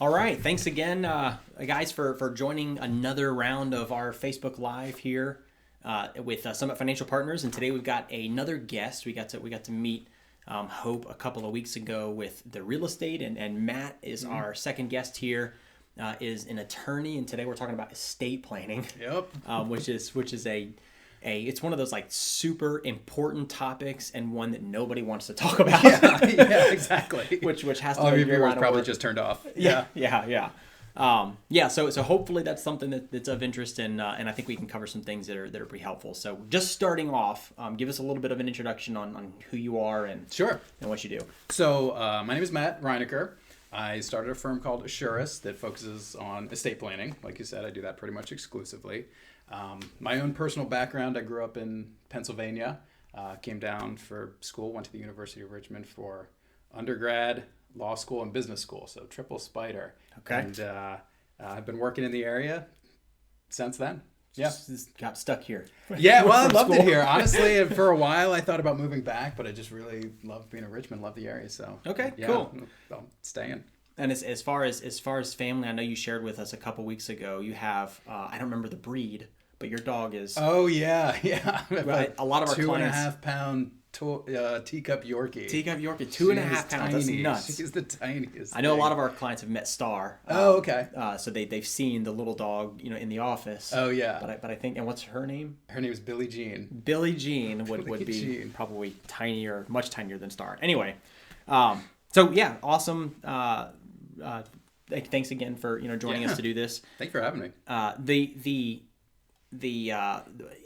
All right. Thanks again, guys, for joining another round of our Facebook Live here with Summit Financial Partners. And today we've got another guest. We got to meet Hope a couple of weeks ago with the real estate, and Matt is our second guest here. Is an attorney, and today we're talking about estate planning. Yep. Which is it's one of those like super important topics and one that nobody wants to talk about. Yeah, exactly. which has to all be your viewers probably work. just turned off. Yeah. So hopefully that's something that's of interest, and I think we can cover some things that are pretty helpful. So just starting off, give us a little bit of an introduction on who you are and Sure. and what you do. So my name is Matt Reinaker. I started a firm called Asurest that focuses on estate planning. Like you said, I do that pretty much exclusively. My own personal background, I grew up in Pennsylvania, came down for school, went to the University of Richmond for undergrad, law school, and business school. So triple spider. Okay. And I've been working in the area since then. Yeah. Just got stuck here. Yeah, well, I From loved it school. here. Honestly, and for a while I thought about moving back, but I just really loved being in Richmond, loved the area. So Okay, yeah, cool. I'm staying. And as far as family, I know you shared with us a couple weeks ago. You have I don't remember the breed, but your dog is Oh yeah. right. A lot of our clients 2.5 pound teacup Yorkie. Teacup Yorkie, 2.5 pounds. That's Tiny. nuts. She's the tiniest. I know a thing. lot of our clients have met Star. Oh, okay. So they've seen the little dog, in the office. Oh yeah. But I think, and what's her name? Her name is Billie Jean. Billie Jean would Billie be Jean. probably tinier, much tinier than Star. Anyway, so yeah, awesome. Thanks again for joining us to do this. Thanks for having me. The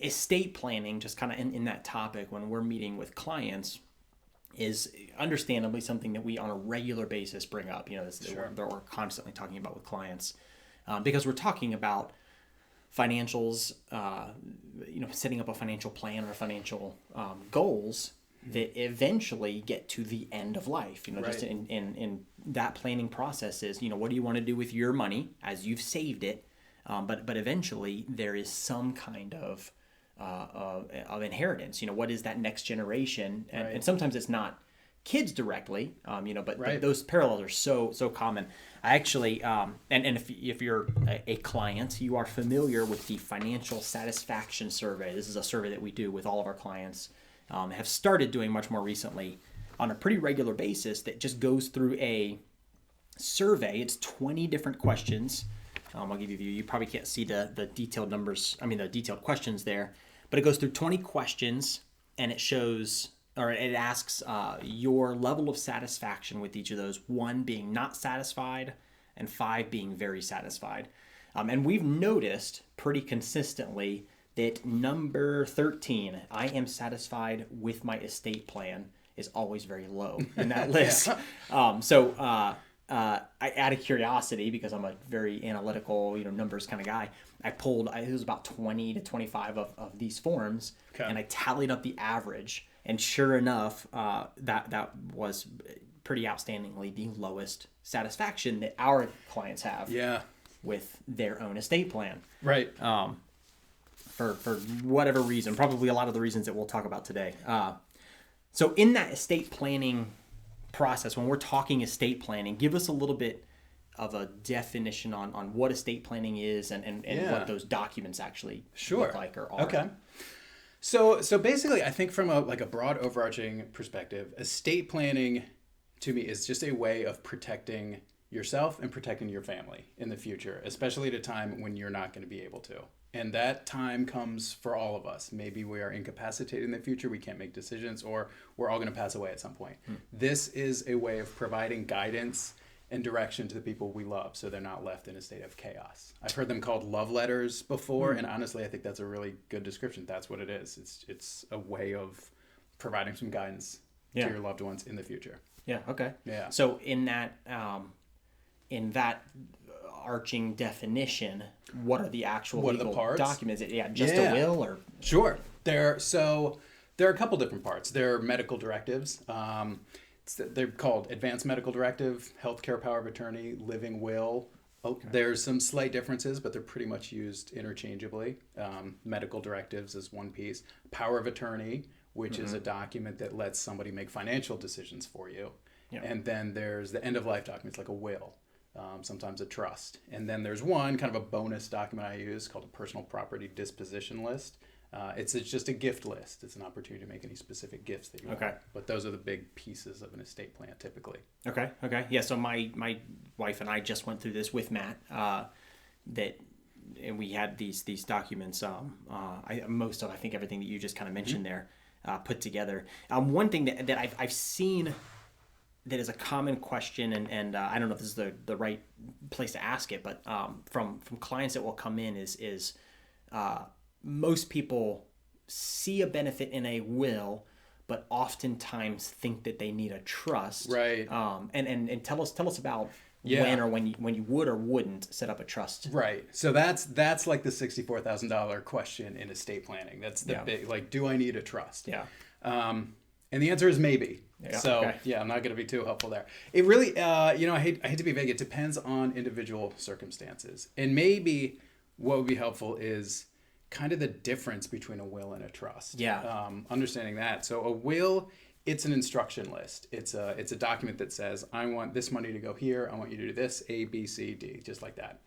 estate planning, just kind of in that topic when we're meeting with clients, is understandably something that we on a regular basis bring up. Sure. That we're constantly talking about with clients, because we're talking about financials, setting up a financial plan or financial goals that eventually get to the end of life. Just Right. in that planning process is, what do you want to do with your money as you've saved it? But eventually there is some kind of inheritance. What is that next generation? And, Right. and sometimes it's not kids directly, but Right. those parallels are so common. I actually, and if you're a client, you are familiar with the financial satisfaction survey. This is a survey that we do with all of our clients. Have started doing much more recently on a pretty regular basis that just goes through a survey. It's 20 different questions. I'll give you, you probably can't see the detailed numbers, the detailed questions there, but it goes through 20 questions and it shows, or it asks your level of satisfaction with each of those, 1 being not satisfied and 5 being very satisfied. And we've noticed pretty consistently that number 13, I am satisfied with my estate plan, is always very low in that list. Out of curiosity, because I'm a very analytical, numbers kind of guy, I pulled, it was about 20 to 25 of these forms, Okay. and I tallied up the average, and sure enough, that was pretty outstandingly the lowest satisfaction that our clients have Yeah. with their own estate plan. Right. For whatever reason, probably a lot of the reasons that we'll talk about today. So in that estate planning process, when we're talking estate planning, give us a little bit of a definition on what estate planning is and Yeah. what those documents actually Sure. look like or are. Okay. So basically, I think from a broad overarching perspective, estate planning to me is just a way of protecting yourself and protecting your family in the future, especially at a time when you're not going to be able to. And that time comes for all of us. Maybe we are incapacitated in the future, we can't make decisions, or we're all going to pass away at some point. This is a way of providing guidance and direction to the people we love so they're not left in a state of chaos. I've heard them called love letters before, and honestly, I think that's a really good description. That's what it is. It's a way of providing some guidance to your loved ones in the future. Yeah. Okay. Yeah. So in that arching definition, what are the actual What are the legal parts? documents? Just Yeah. a will or? Sure. There are a couple different parts. There are medical directives. They're called advanced medical directive, healthcare power of attorney, living will. There's some slight differences, but they're pretty much used interchangeably. Medical directives is one piece. Power of attorney, which is a document that lets somebody make financial decisions for you. Yeah. And then there's the end of life documents like a will. sometimes a trust. And then there's one kind of a bonus document I use called a personal property disposition list. It's just a gift list. It's an opportunity to make any specific gifts that you want. But those are the big pieces of an estate plan typically. Okay. Yeah, so my wife and I just went through this with Matt, and we had these documents, I think everything that you just kind of mentioned there, put together. One thing that I've seen that is a common question, and I don't know if this is the right place to ask it, but from clients that will come in is most people see a benefit in a will, but oftentimes think that they need a trust. Right. And tell us about when or when you would or wouldn't set up a trust. Right. So that's like the $64,000 question in estate planning. That's the big, like, do I need a trust? Yeah. And the answer is maybe. Yeah, so okay. I'm not going to be too helpful there. It really, I hate to be vague. It depends on individual circumstances. And maybe what would be helpful is kind of the difference between a will and a trust. Yeah. Understanding that. So a will, it's an instruction list. It's a document that says, I want this money to go here. I want you to do this, A, B, C, D, just like that.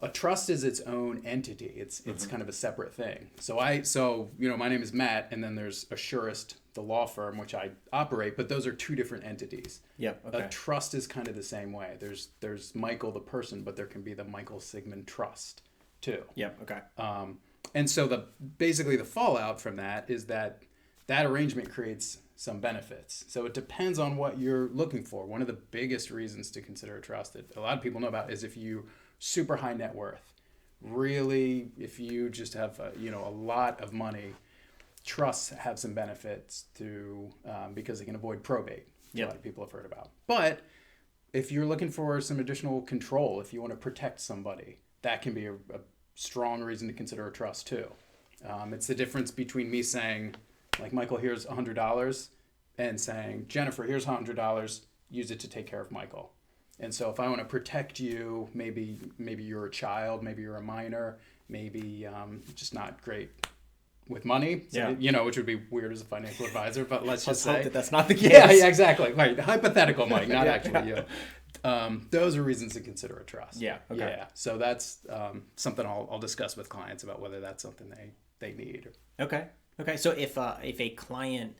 A trust is its own entity. It's kind of a separate thing. So my name is Matt, and then there's Asurest, the law firm, which I operate, but those are two different entities. Yep. Okay. A trust is kind of the same way. There's Michael the person, but there can be the Michael Sigmon trust too. Yep. Okay. And so basically the fallout from that is that arrangement creates some benefits. So it depends on what you're looking for. One of the biggest reasons to consider a trust that a lot of people know about is if you super high net worth. Really, if you just have a lot of money, trusts have some benefits to because they can avoid probate. A lot of people have heard about. But if you're looking for some additional control, if you want to protect somebody, that can be a strong reason to consider a trust too. It's the difference between me saying, like, Michael, here's $100, and saying, Jennifer, here's $100, use it to take care of Michael. And so if I want to protect you, maybe you're a child, maybe you're a minor, maybe just not great with money, so, which would be weird as a financial advisor, but let's just say hope that's not the case. Yeah, exactly. Right. Hypothetical, Mike, not actually you. Those are reasons to consider a trust. Yeah. Okay. Yeah. So that's something I'll discuss with clients about whether that's something they need. Okay. So if a client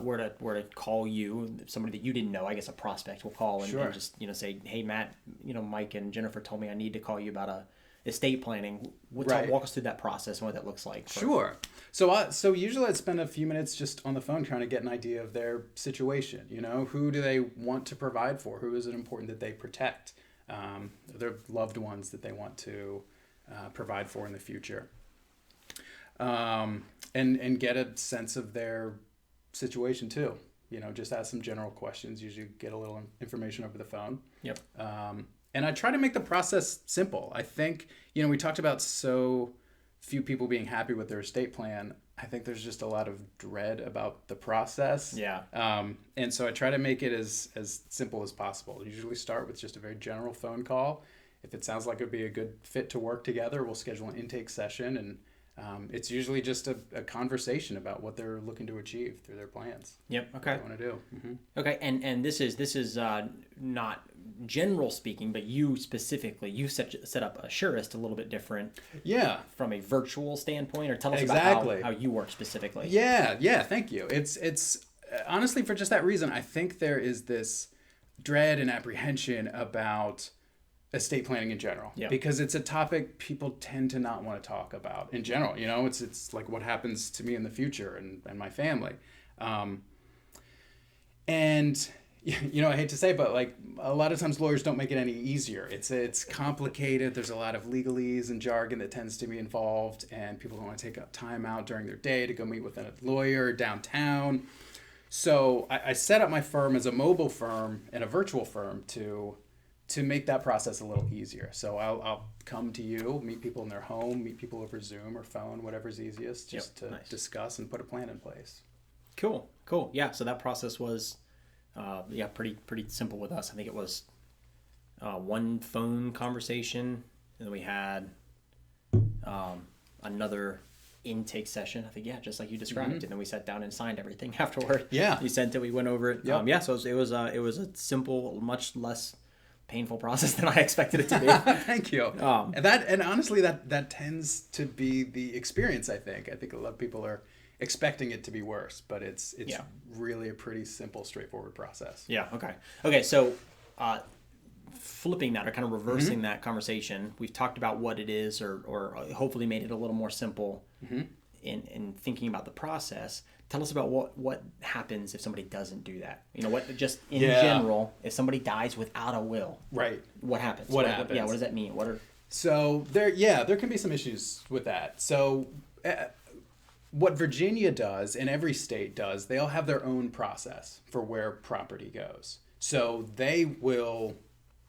were to call you, somebody that you didn't know, I guess a prospect will call and just say, hey Matt, Mike and Jennifer told me I need to call you about estate planning. Walk us through that process and what that looks like. Sure. So usually I'd spend a few minutes just on the phone trying to get an idea of their situation. Who do they want to provide for? Who is it important that they protect? Their loved ones that they want to provide for in the future. And get a sense of their situation too. Just ask some general questions. Usually get a little information over the phone. Yep. And I try to make the process simple. I think, we talked about so few people being happy with their estate plan. I think there's just a lot of dread about the process. Yeah. And so I try to make it as simple as possible. I usually start with just a very general phone call. If it sounds like it'd be a good fit to work together, we'll schedule an intake session, and it's usually just a conversation about what they're looking to achieve through their plans. Yep. Okay. What they want to do. Mm-hmm. Okay. And this is not general speaking, but you specifically, you set up Asurest a little bit different. Yeah. From a virtual standpoint, or tell us exactly about how you work specifically. Yeah. Thank you. It's honestly, for just that reason, I think there is this dread and apprehension about estate planning in general, because it's a topic people tend to not want to talk about in general. It's like what happens to me in the future and my family. And I hate to say, but like a lot of times lawyers don't make it any easier. It's complicated. There's a lot of legalese and jargon that tends to be involved, and people don't want to take up time out during their day to go meet with a lawyer downtown. So I set up my firm as a mobile firm and a virtual firm to make that process a little easier. So I'll come to you, meet people in their home, meet people over Zoom or phone, whatever's easiest, just to discuss and put a plan in place. Cool. Yeah. So that process was, pretty simple with us. I think it was one phone conversation, and then we had another intake session. I think, just like you described, and then we sat down and signed everything afterward. Yeah. You sent it. We went over it. Yep. So it was a simple, much less painful process than I expected it to be. Thank you. And honestly, that tends to be the experience. I think a lot of people are expecting it to be worse, but it's really a pretty simple, straightforward process. Yeah. Okay. So, flipping that or kind of reversing that conversation, we've talked about what it is, or hopefully made it a little more simple in thinking about the process. Tell us about what happens if somebody doesn't do that. What just in general, if somebody dies without a will, right? What happens? What happens? What does that mean? So there can be some issues with that. So what Virginia does, and every state does, they all have their own process for where property goes. So they will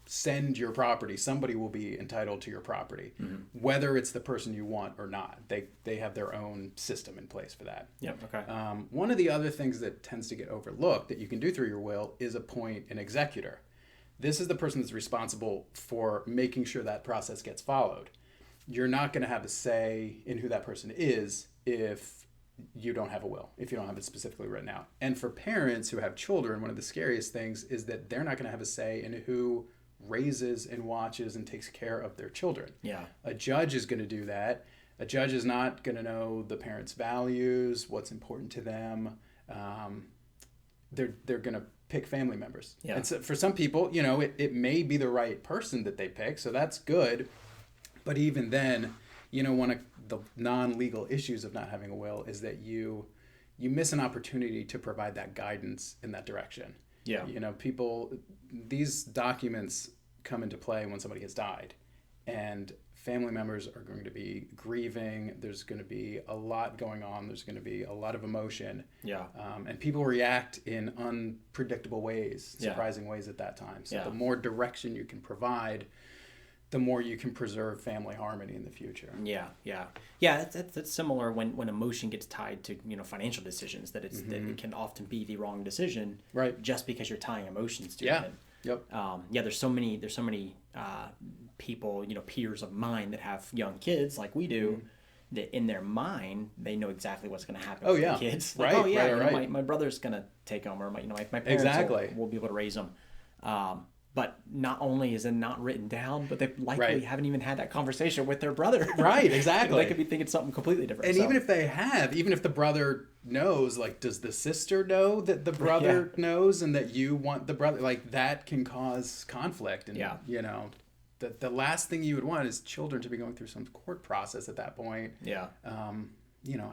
send your property. Somebody will be entitled to your property, whether it's the person you want or not. They have their own system in place for that. Yep. Okay. One of the other things that tends to get overlooked that you can do through your will is appoint an executor. This is the person that's responsible for making sure that process gets followed. You're not going to have a say in who that person is if you don't have a will, if you don't have it specifically written out. And for parents who have children, one of the scariest things is that they're not going to have a say in who raises and watches and takes care of their children. Yeah. A judge is going to do that. A judge is not going to know the parents' values, what's important to them. They're going to pick family members. Yeah. And so for some people, it may be the right person that they pick, so that's good. But even then, one of the non-legal issues of not having a will is that you miss an opportunity to provide that guidance in that direction. Yeah. These documents come into play when somebody has died, and family members are going to be grieving. There's going to be a lot going on. There's going to be a lot of emotion. Yeah. And people react in unpredictable ways, surprising ways at that time. So the more direction you can provide, the more you can preserve family harmony in the future. Yeah. That's similar when emotion gets tied to financial decisions. That it can often be the wrong decision, right? Just because you're tying emotions to it. Yep. There's so many people, peers of mine that have young kids like we do. That in their mind they know exactly what's going to happen with their kids. Like, right. My brother's going to take them, or my parents will be able to raise them. But not only is it not written down, but they likely haven't even had that conversation with their brother. Right, exactly. They could be thinking something completely different. And even if they have, even if the brother knows, like, does the sister know that the brother knows and that you want the brother? Like, that can cause conflict. And, the last thing you would want is children to be going through some court process at that point. Yeah.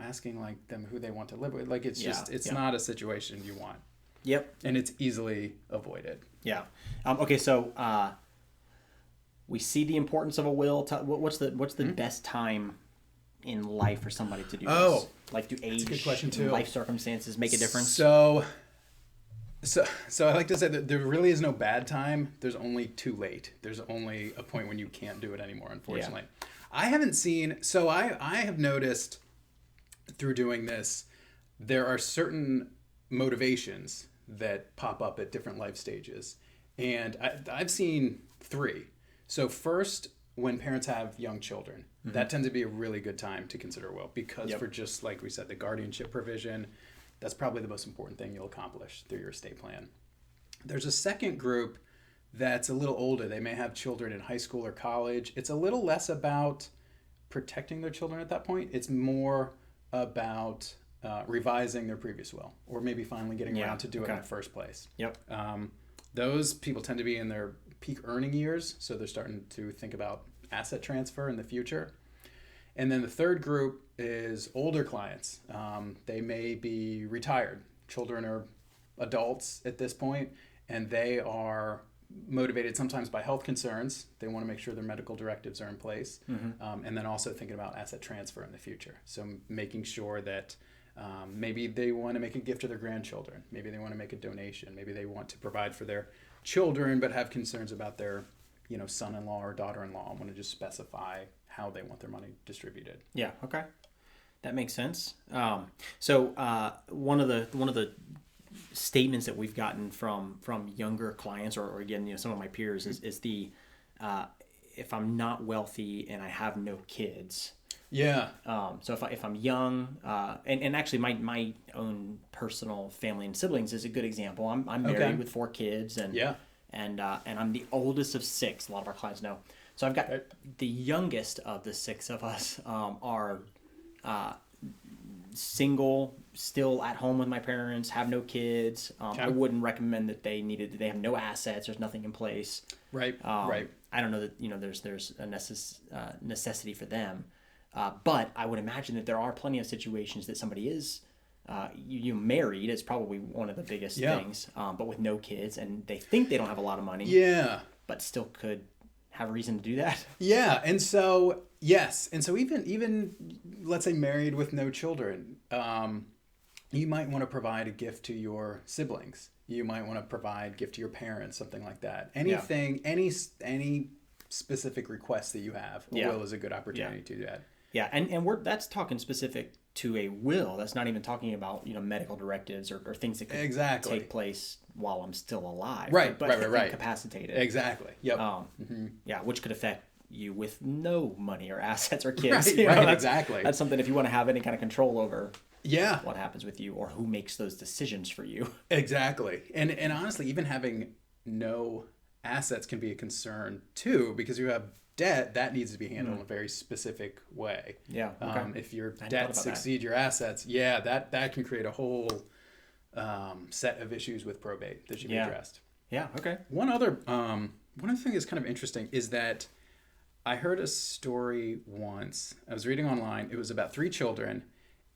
Asking, like, them who they want to live with. Like, it's it's not a situation you want. Yep. And it's easily avoided. Yeah. Okay. So we see the importance of a will. What's the best time in life for somebody to do this? Like, do age, that's a good question too. Life circumstances make a difference? So I like to say that there really is no bad time. There's only too late. There's only a point when you can't do it anymore, unfortunately. Yeah. I haven't seen. So I have noticed through doing this, there are certain motivations that pop up at different life stages. And I've seen 3. So first, when parents have young children, that tends to be a really good time to consider a will, because for just like we said, the guardianship provision, that's probably the most important thing you'll accomplish through your estate plan. There's a second group that's a little older. They may have children in high school or college. It's a little less about protecting their children at that point. It's more about revising their previous will, or maybe finally getting around to do it in the first place. Yep. Those people tend to be in their peak earning years, so they're starting to think about asset transfer in the future. And then the third group is older clients. They may be retired. Children are adults at this point, and they are motivated sometimes by health concerns. They want to make sure their medical directives are in place, and then also thinking about asset transfer in the future. So making sure that maybe they want to make a gift to their grandchildren. Maybe they want to make a donation. Maybe they want to provide for their children but have concerns about their son-in-law or daughter-in-law. I want to just specify how they want their money distributed. Yeah, okay. That makes sense. So one of the statements that we've gotten from younger clients or again, some of my peers is the if I'm not wealthy and I have no kids. Yeah. So if I'm young, and actually my own personal family and siblings is a good example. I'm married with 4 kids, and and I'm the oldest of six. A lot of our clients know. So I've got the youngest of the six of us are single, still at home with my parents, have no kids. I wouldn't recommend that they have no assets. There's nothing in place. Right. I don't know that there's a necessity for them, but I would imagine that there are plenty of situations that somebody is you married is probably one of the biggest things, but with no kids, and they think they don't have a lot of money. Yeah. But still could have a reason to do that. Yeah, and so even let's say married with no children, you might want to provide a gift to your siblings. You might want to provide a gift to your parents, something like that. Anything, any specific request that you have, a will is a good opportunity to do that. Yeah, and that's talking specific to a will. That's not even talking about medical directives or things that could take place while I'm still alive. Right. Incapacitated. Exactly. Yep. Yeah, which could affect you with no money or assets or kids. Right. Exactly. That's something if you want to have any kind of control over. Yeah. What happens with you or who makes those decisions for you. Exactly. And honestly, even having no assets can be a concern too, because you have debt that needs to be handled in a very specific way. Yeah. Okay. If your debts exceed your assets, that can create a whole set of issues with probate that should be addressed. Yeah. Okay. One other thing that's kind of interesting is that I heard a story once. I was reading online. It was about 3 children,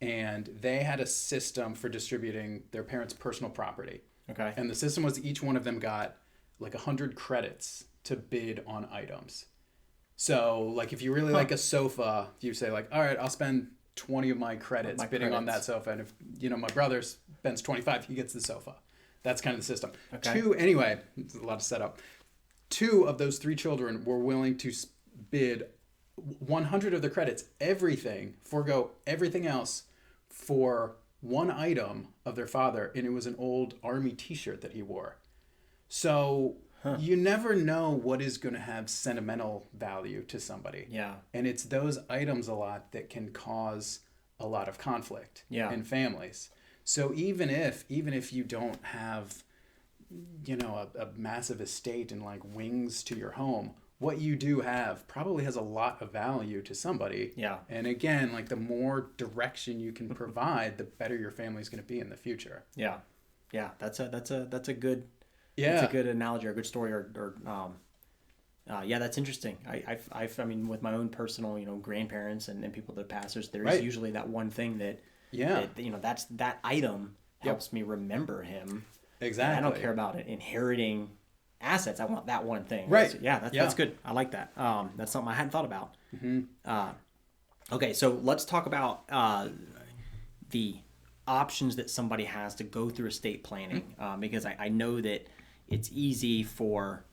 and they had a system for distributing their parents' personal property. Okay. And the system was each one of them got like 100 credits to bid on items. So, like, if you really like a sofa, you say, like, all right, I'll spend 20 of my credits bidding on that sofa. And if, my brother spends 25, he gets the sofa. That's kind of the system. Okay. 2, anyway, it's a lot to set up. 2 of those 3 children were willing to bid 100 of the credits, forego everything else for one item of their father. And it was an old army t-shirt that he wore. So... You never know what is going to have sentimental value to somebody. Yeah. And it's those items a lot that can cause a lot of conflict in families. So even if you don't have, a massive estate and like wings to your home, what you do have probably has a lot of value to somebody. Yeah. And again, like the more direction you can provide, the better your family's going to be in the future. Yeah. Yeah. That's a good... Yeah, it's a good analogy or a good story that's interesting. I mean, with my own personal, grandparents and people that pass, there is usually that one thing that that item helps me remember him. Exactly. And I don't care about it inheriting assets. I want that one thing. Right. So, that's good. I like that. That's something I hadn't thought about. Mm-hmm. Okay, so let's talk about the options that somebody has to go through estate planning, because I know that it's easy for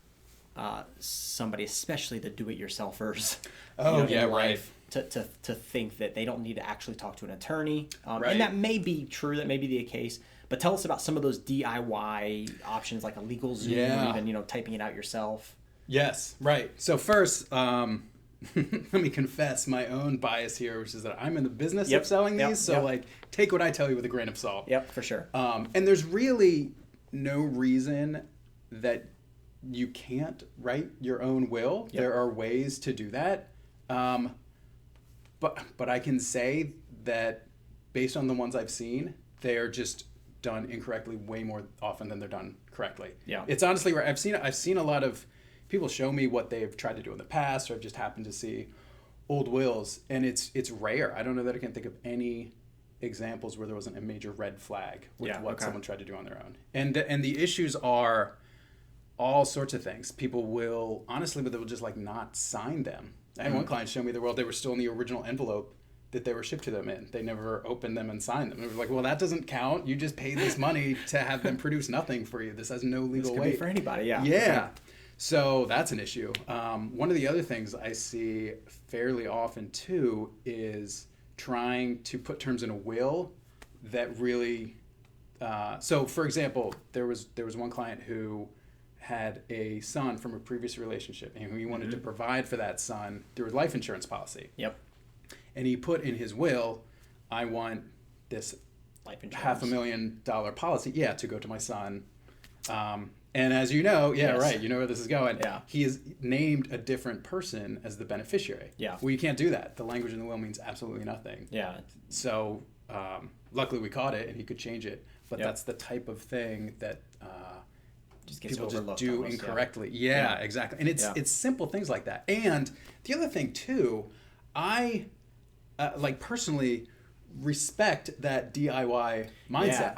somebody, especially the do-it-yourselfers, in life, to think that they don't need to actually talk to an attorney, and that may be true. That may be the case. But tell us about some of those DIY options, like a legal Zoom, or even typing it out yourself. Yes, right. So first, let me confess my own bias here, which is that I'm in the business of selling these. So like, take what I tell you with a grain of salt. Yep, for sure. And there's really no reason that you can't write your own will. Yep. There are ways to do that. But I can say that based on the ones I've seen, they are just done incorrectly way more often than they're done correctly. Yeah. It's honestly where I've seen a lot of people show me what they've tried to do in the past, or I've just happened to see old wills, and it's rare. I don't know that I can think of any examples where there wasn't a major red flag with someone tried to do on their own. And the issues are all sorts of things. People will just like not sign them. I had one client show me the will. They were still in the original envelope that they were shipped to them in. They never opened them and signed them. It was like, well, that doesn't count. You just paid this money to have them produce nothing for you. This has no legal weight. This could be for anybody, yeah. Yeah. Okay. So that's an issue. One of the other things I see fairly often too is trying to put terms in a will that really. So, for example, there was one client who had a son from a previous relationship, and he wanted to provide for that son through a life insurance policy. Yep. And he put in his will, I want this life insurance $500,000 policy, to go to my son And as you know, Yes. right, you know where this is going. Yeah. He is named a different person as the beneficiary. Yeah. Well, you can't do that. The language in the will means absolutely nothing. Yeah. So luckily we caught it and he could change it. But Yep. that's the type of thing that Just gets people just overlooked do almost, incorrectly. Yeah. Yeah, exactly. And it's simple things like that. And the other thing too, I personally respect that DIY mindset.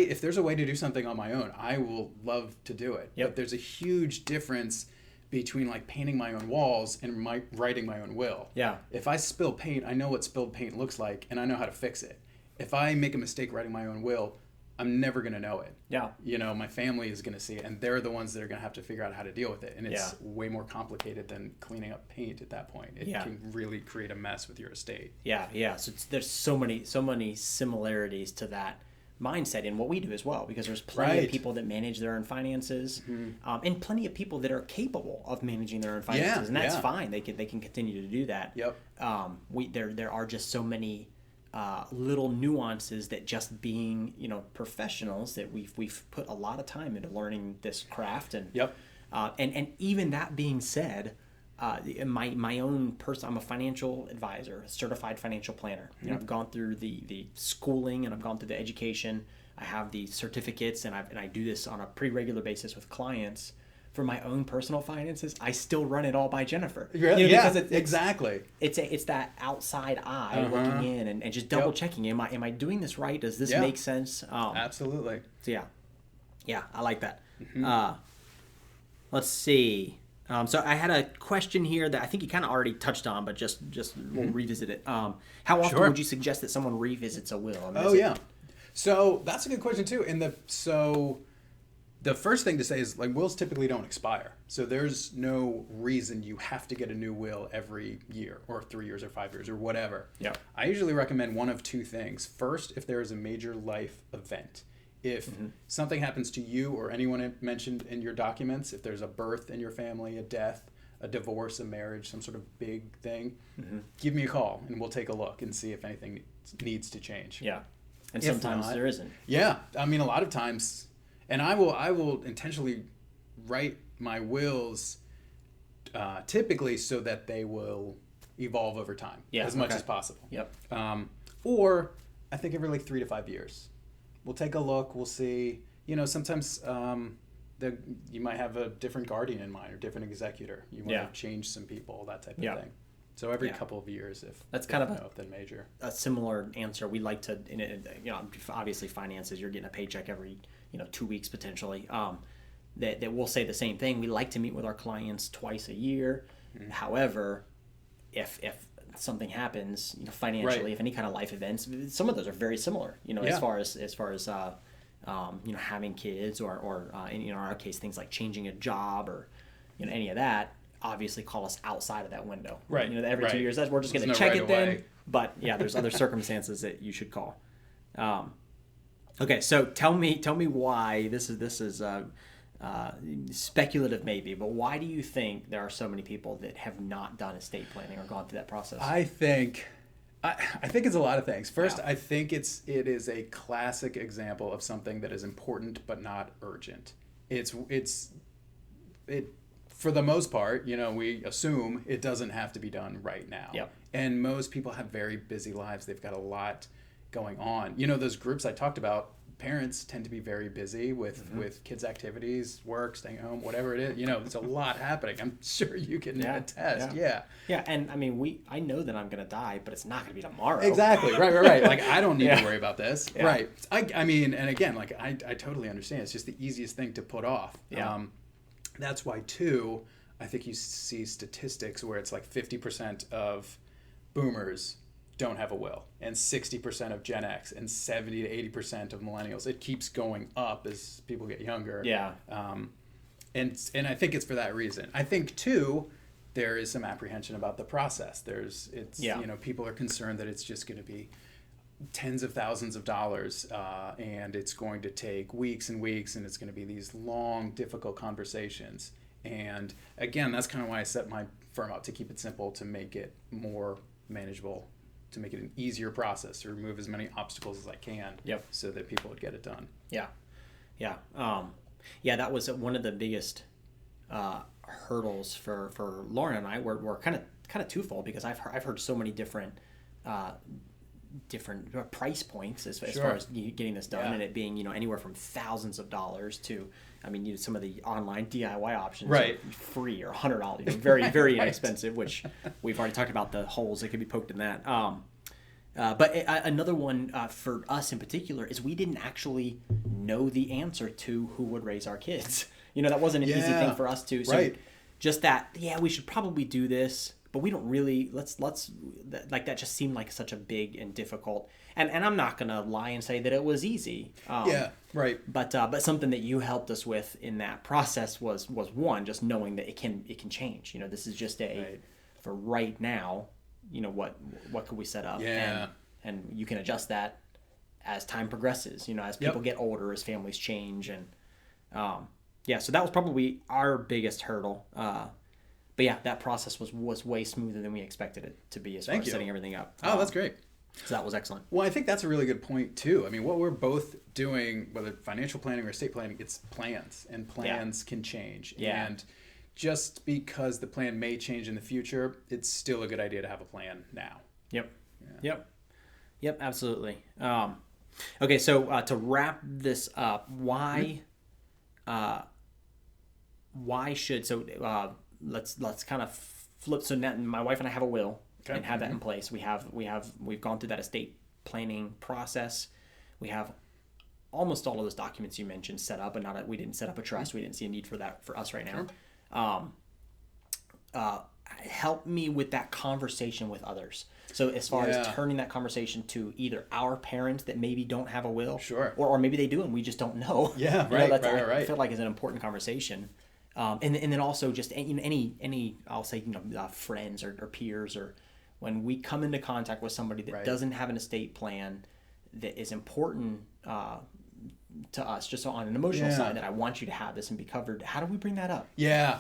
If there's a way to do something on my own, I will love to do it. Yep. But there's a huge difference between like painting my own walls and writing my own will. Yeah. If I spill paint, I know what spilled paint looks like and I know how to fix it. If I make a mistake writing my own will, I'm never going to know it. Yeah. You know, my family is going to see it, and they're the ones that are going to have to figure out how to deal with it. And it's way more complicated than cleaning up paint at that point. It can really create a mess with your estate. Yeah, yeah. So there's so many similarities to that mindset in what we do as well, because there's plenty of people that manage their own finances, and plenty of people that are capable of managing their own finances, and that's fine. They can continue to do that. Yep. There are just so many little nuances that just being professionals that we've put a lot of time into learning this craft, and and even that being said, my own person, I'm a financial advisor, a certified financial planner. I've gone through the schooling and I've gone through the education. I have the certificates, and I do this on a pretty regular basis with clients. For my own personal finances, I still run it all by Jennifer. Really? Because exactly. It's that outside eye looking in and just double checking. Am I doing this right? Does this make sense? Absolutely. So yeah, I like that. Let's see. So I had a question here that I think you kind of already touched on, but just we'll revisit it. How often would you suggest that someone revisits a will? I mean, So that's a good question too. The first thing to say is like wills typically don't expire. So there's no reason you have to get a new will every year or 3 years or 5 years or whatever. Yeah. I usually recommend one of two things. First, if there is a major life event. If something happens to you or anyone mentioned in your documents, if there's a birth in your family, a death, a divorce, a marriage, some sort of big thing, give me a call and we'll take a look and see if anything needs to change. Yeah. And If sometimes not, there isn't. Yeah. I mean, a lot of times, and I will intentionally write my wills typically so that they will evolve over time as much as possible. Yep. Or I think every like 3 to 5 years. We'll take a look. We'll see. Sometimes you might have a different guardian in mind or different executor. You want to change some people, that type of thing. So every couple of years, if that's kind of then major. A similar answer. We like to, obviously finances. You're getting a paycheck every 2 weeks potentially. That we'll say the same thing. We like to meet with our clients twice a year. However, if something happens, financially, if any kind of life events, some of those are very similar. As far as having kids or in our case, things like changing a job or any of that. Obviously, call us outside of that window. Right. Every 2 years, we're just going to check it then. But there's other circumstances that you should call. Okay, so tell me why this is speculative maybe, but why do you think there are so many people that have not done estate planning or gone through that process? I think it's a lot of things. First, I think it is a classic example of something that is important but not urgent. It for the most part, we assume it doesn't have to be done right now. Yep. And most people have very busy lives. They've got a lot going on. Those groups I talked about, parents tend to be very busy with kids' activities, work, staying home, whatever it is. There's a lot happening. I'm sure you can attest. Yeah. And I mean, I know that I'm going to die, but it's not going to be tomorrow. Exactly. Right. Like, I don't need to worry about this. Yeah. Right. I mean, and again, like, I totally understand. It's just the easiest thing to put off. Yeah. That's why, too, I think you see statistics where it's like 50% of boomers don't have a will, and 60% of Gen X, and 70 to 80% of millennials. It keeps going up as people get younger. Yeah. And I think it's for that reason. I think, too, there is some apprehension about the process. People are concerned that it's just going to be tens of thousands of dollars, and it's going to take weeks and weeks, and it's going to be these long, difficult conversations. And again, that's kind of why I set my firm up, to keep it simple, to make it more manageable, to make it an easier process, to remove as many obstacles as I can, so that people would get it done. Yeah. Yeah, that was one of the biggest hurdles for Lauren and I. Were kind of twofold, because I've heard so many different price points as far as getting this done, and it being anywhere from thousands of dollars to, I mean, some of the online DIY options Right. are free or $100, very very Right. inexpensive, which we've already talked about the holes that could be poked in that. But another one for us in particular is we didn't actually know the answer to who would raise our kids. That wasn't an easy thing for us to. So Right. just that, we should probably do this, but we don't really. Let's like that just seemed like such a big and difficult. And I'm not gonna lie and say that it was easy. Right. But something that you helped us with in that process was one, just knowing that it can change. This is just for right now. What could we set up? Yeah. And you can adjust that as time progresses. As people get older, as families change, and so that was probably our biggest hurdle. But yeah, that process was way smoother than we expected it to be as far as setting everything up. Oh, that's great. So that was excellent. Well, I think that's a really good point too. I mean, what we're both doing, whether financial planning or estate planning, it's plans, and plans can change. Yeah. And just because the plan may change in the future, it's still a good idea to have a plan now. Yep. Yep. Absolutely. Okay. So to wrap this up, why should let's kind of flip. So now my wife and I have a will and have that in place. We've gone through that estate planning process. We have almost all of those documents you mentioned set up, and we didn't set up a trust. We didn't see a need for that for us right now. Help me with that conversation with others. So as far as turning that conversation to either our parents that maybe don't have a will, or maybe they do and we just don't know. Yeah, right. I feel like is an important conversation. And then also just any I'll say friends or peers, or when we come into contact with somebody that doesn't have an estate plan that is important to us, just on an emotional side, that I want you to have this and be covered. How do we bring that up? Yeah.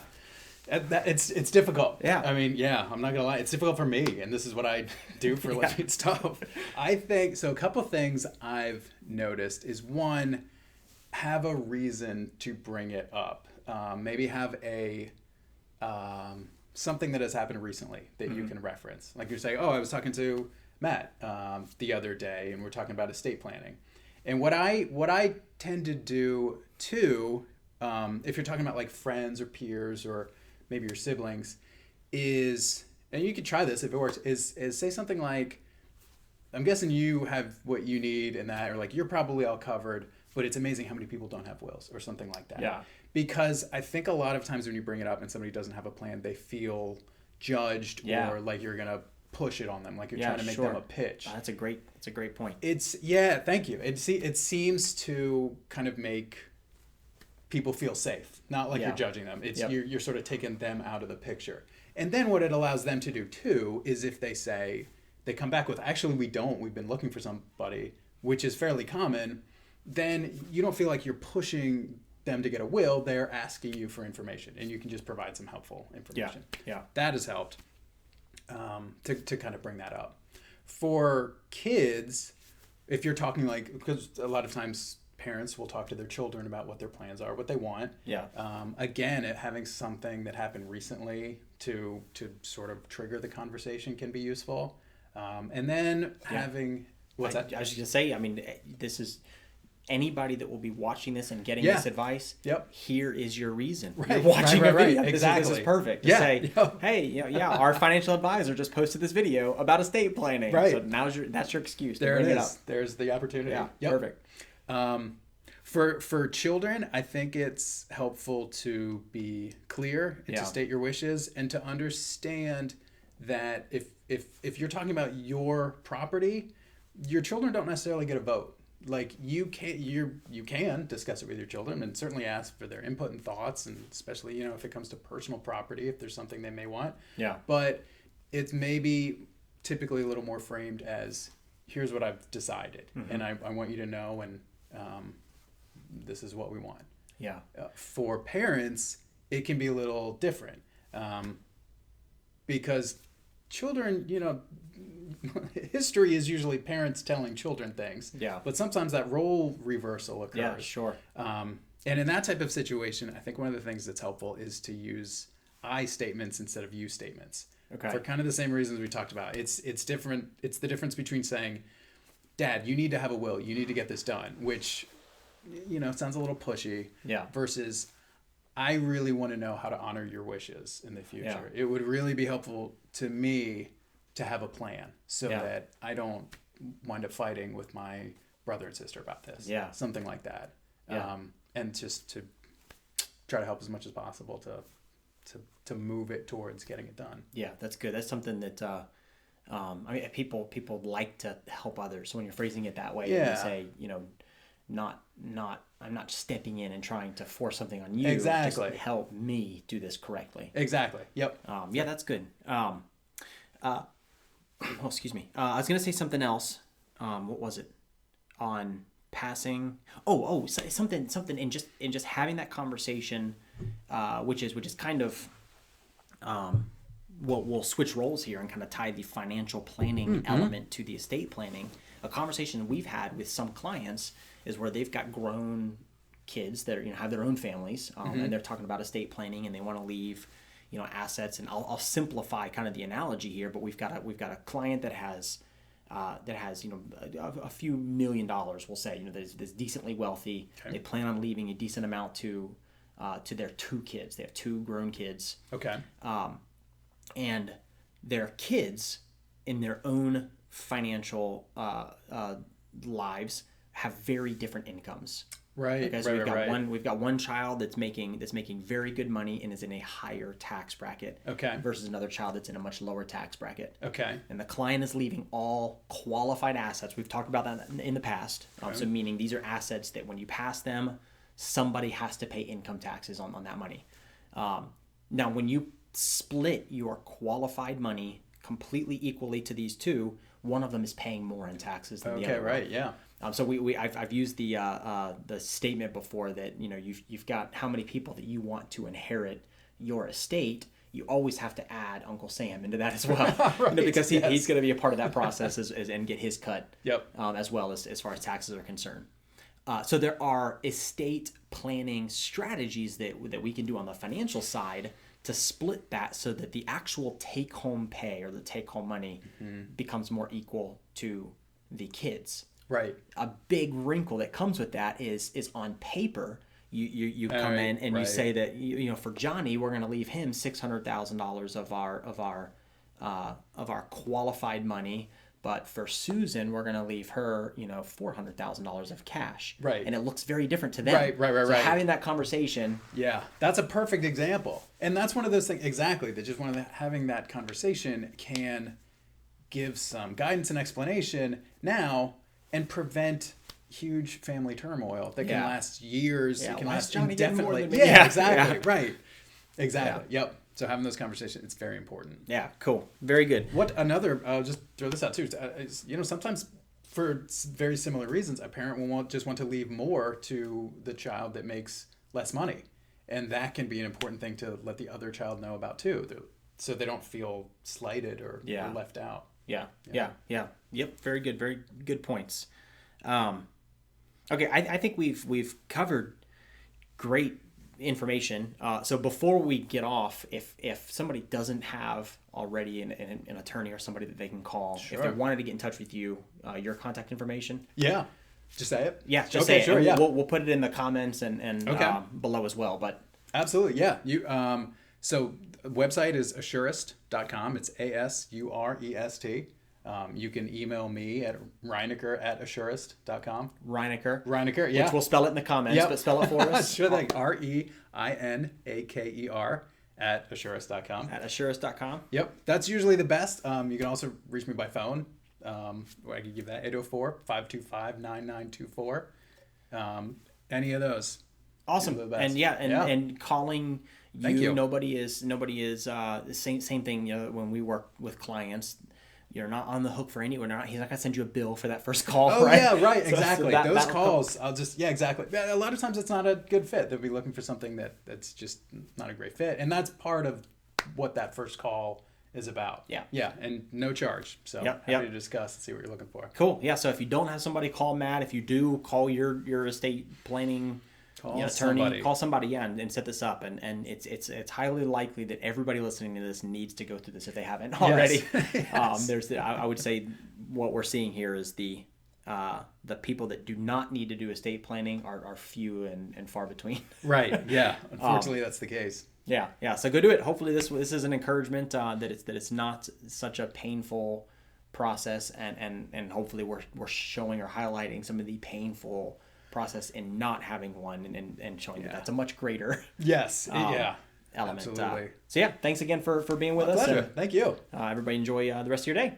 It's difficult. Yeah. I mean, I'm not gonna lie, it's difficult for me, and this is what I do for a living. It's tough. I think so. A couple things I've noticed is, one, have a reason to bring it up. Maybe have a something that has happened recently that you can reference. Like you're saying, I was talking to Matt the other day, and we're talking about estate planning. And what I tend to do too, if you're talking about like friends or peers or maybe your siblings, is, and you could try this if it works, is say something like, I'm guessing you have what you need in that, or like you're probably all covered, but it's amazing how many people don't have wills, or something like that. Yeah. Because I think a lot of times when you bring it up and somebody doesn't have a plan, they feel judged, or like you're going to push it on them, like you're trying to make them a pitch. That's a great point. Thank you. It seems to kind of make people feel safe, not like you're judging them. It's you're sort of taking them out of the picture. And then what it allows them to do too is, if they come back with, actually we've been looking for somebody, which is fairly common, then you don't feel like you're pushing them to get a will. They're asking you for information, and you can just provide some helpful information. Yeah. That has helped to kind of bring that up. For kids, if you're talking because a lot of times parents will talk to their children about what their plans are, what they want. Yeah. Again, having something that happened recently to sort of trigger the conversation can be useful. And then having what's that? I was just gonna say. I mean, this is anybody that will be watching this and getting this advice. Yep. Here is your reason. Right. You're watching a video. Exactly. This is perfect. To say, hey, our financial advisor just posted this video about estate planning. Right. So that's your excuse. There to bring it is. Up. There's the opportunity. Yeah. Yep. Perfect. For children, I think it's helpful to be clear and to state your wishes, and to understand that if you're talking about your property, your children don't necessarily get a vote. Like you can discuss it with your children and certainly ask for their input and thoughts, and especially if it comes to personal property, if there's something they may want. Yeah. But it's maybe typically a little more framed as, here's what I've decided, and I want you to know, and this is what we want. Yeah. For parents, it can be a little different, because children, history is usually parents telling children things. Yeah. But sometimes that role reversal occurs. Yeah, sure. And in that type of situation, I think one of the things that's helpful is to use I statements instead of you statements. Okay. For kind of the same reasons we talked about. It's different. It's the difference between saying, Dad, you need to have a will. You need to get this done, which, sounds a little pushy. Yeah. Versus, I really want to know how to honor your wishes in the future. Yeah. It would really be helpful to me to have a plan so that I don't wind up fighting with my brother and sister about this. Yeah. Something like that. Yeah. And just to try to help as much as possible to move it towards getting it done. Yeah, that's good. That's something that people like to help others. So when you're phrasing it that way, you say, I'm not stepping in and trying to force something on you. Exactly. Just help me do this correctly. Exactly. Yep. That's good. Excuse me. I was gonna say something else. What was it? On passing. Something in just having that conversation, which is kind of, we'll switch roles here and kind of tie the financial planning element to the estate planning. A conversation we've had with some clients is where they've got grown kids that have their own families, and they're talking about estate planning and they want to leave assets. And I'll simplify kind of the analogy here, but we've got a client that has a few $1 million, we'll say, that's decently wealthy. Okay. They plan on leaving a decent amount to their 2 kids. They have 2 grown kids. Okay. And their kids in their own financial lives have very different incomes. Right. Okay, so we've got one child that's making very good money and is in a higher tax bracket. Okay. Versus another child that's in a much lower tax bracket. Okay. And the client is leaving all qualified assets. We've talked about that in the past. So meaning these are assets that when you pass them, somebody has to pay income taxes on that money. Now, when you split your qualified money completely equally to these 2, one of them is paying more in taxes than the other. Okay. Right. Yeah. So I've used the statement before that you've got how many people that you want to inherit your estate. You always have to add Uncle Sam into that as well, right, because he's going to be a part of that process and get his cut. Yep. As well as far as taxes are concerned. So there are estate planning strategies that we can do on the financial side to split that so that the actual take-home pay or the take-home money becomes more equal to the kids. Right. A big wrinkle that comes with that is on paper, you come in and you say that for Johnny we're going to leave him $600,000 of our qualified money, but for Susan we're going to leave her $400,000 of cash. Right. And it looks very different to them. Right. So having that conversation. Yeah, that's a perfect example, and that's one of those things exactly that just having that conversation can give some guidance and explanation now. And prevent huge family turmoil that can last years. Yeah, it can last Johnny indefinitely. More than me? Yeah, exactly. Yeah. Right. Exactly. Yeah. Yep. So having those conversations, it's very important. Yeah. Cool. Very good. What another? I'll just throw this out too. Sometimes for very similar reasons, a parent will want to leave more to the child that makes less money, and that can be an important thing to let the other child know about too, so they don't feel slighted or left out. Yeah. Yep. Very good points. Okay. I think we've covered great information. So before we get off, if somebody doesn't have already an attorney or somebody that they can call, if they wanted to get in touch with you, your contact information. Yeah. Just say it. Yeah. Just say it. Sure, We'll put it in the comments and below as well. But absolutely. Yeah. So the website is asurest.com. It's ASUREST. You can email me at Reinaker@asurest.com. Reinaker, yeah. Which we'll spell it in the comments, but spell it for us. Sure thing. REINAKER @asurest.com. @asurest.com. Yep. That's usually the best. You can also reach me by phone. I can give that 804-525-9924. Any of those. Awesome. And calling you. Nobody is the same thing. When we work with clients, you're not on the hook for anyone. He's not gonna send you a bill for that first call. Oh right? Yeah, right. Exactly. So those calls, I'll just exactly. A lot of times it's not a good fit. They'll be looking for something that's just not a great fit, and that's part of what that first call is about. Yeah, and no charge. So happy to discuss and see what you're looking for. Cool. Yeah. So if you don't have somebody, call Matt. If you do, call your estate planning Call attorney, somebody. call somebody and set this up. And it's highly likely that everybody listening to this needs to go through this if they haven't already. Yes. I would say what we're seeing here is the people that do not need to do estate planning are few and far between. Right. Yeah. Unfortunately, that's the case. Yeah. So go do it. Hopefully this is an encouragement that it's not such a painful process, and hopefully we're showing or highlighting some of the painful process in not having one, and showing that that's a much greater Yes. element. Absolutely. So yeah, thanks again for being with us. Pleasure. And, Thank you. everybody enjoy the rest of your day.